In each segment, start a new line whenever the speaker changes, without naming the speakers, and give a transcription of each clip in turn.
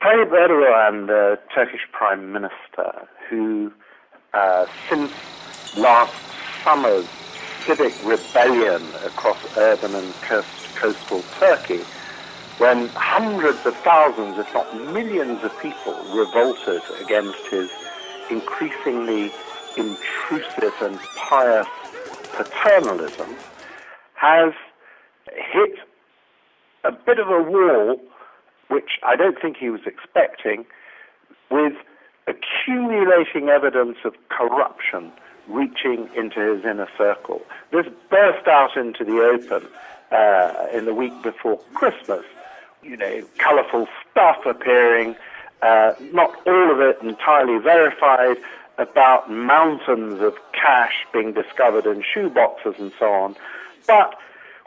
Tayyip Erdogan, the Turkish Prime Minister, who since last summer's civic rebellion across urban and coastal Turkey, when hundreds of thousands, if not millions of people revolted against his increasingly intrusive and pious paternalism, has hit a bit of a wall, which I don't think he was expecting, with accumulating evidence of corruption reaching into his inner circle. This burst out into the open in the week before Christmas. Colourful stuff appearing, not all of it entirely verified, about mountains of cash being discovered in shoeboxes and so on. But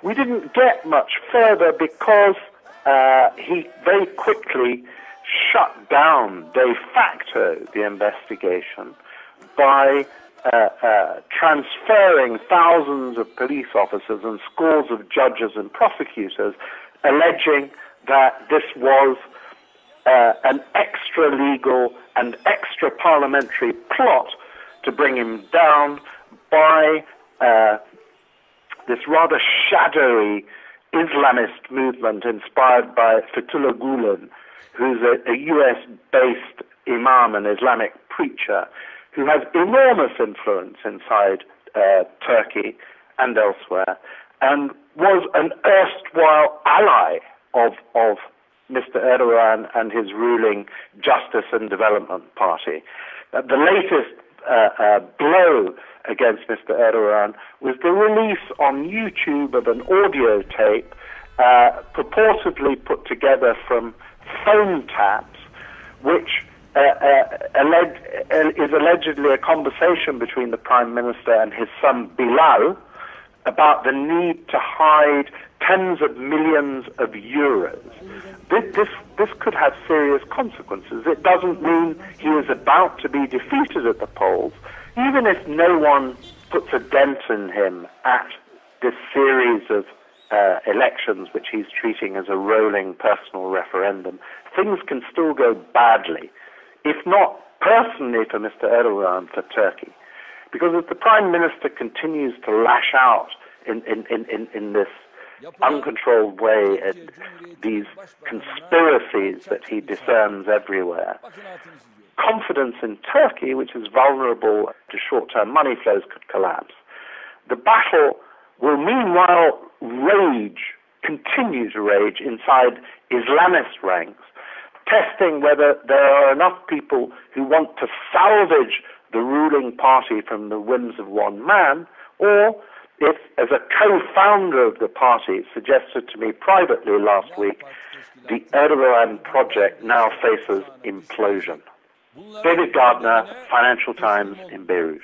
we didn't get much further because he very quickly shut down de facto the investigation by transferring thousands of police officers and scores of judges and prosecutors, alleging that this was an extra-legal and extra-parliamentary plot to bring him down by this rather shadowy Islamist movement inspired by Fethullah Gulen, who's a US-based imam and Islamic preacher who has enormous influence inside Turkey and elsewhere, and was an erstwhile ally of Mr. Erdogan and his ruling Justice and Development Party. The latest blow against Mr. Erdogan was the release on YouTube of an audio tape purportedly put together from phone taps, which is allegedly a conversation between the Prime Minister and his son Bilal about the need to hide tens of millions of euros. This could have serious consequences. It doesn't mean he is about to be defeated at the polls, even if no one puts a dent in him at this series of elections, which he's treating as a rolling personal referendum. Things can still go badly, if not personally for Mr. Erdogan, for Turkey. Because if the Prime Minister continues to lash out in this uncontrolled way at these conspiracies that he discerns everywhere, confidence in Turkey, which is vulnerable to short-term money flows, could collapse. The battle will meanwhile continue to rage inside Islamist ranks, testing whether there are enough people who want to salvage the ruling party from the whims of one man, or if, as a co-founder of the party suggested to me privately last week, the Erdogan project now faces implosion. David Gardner, Financial Times in Beirut.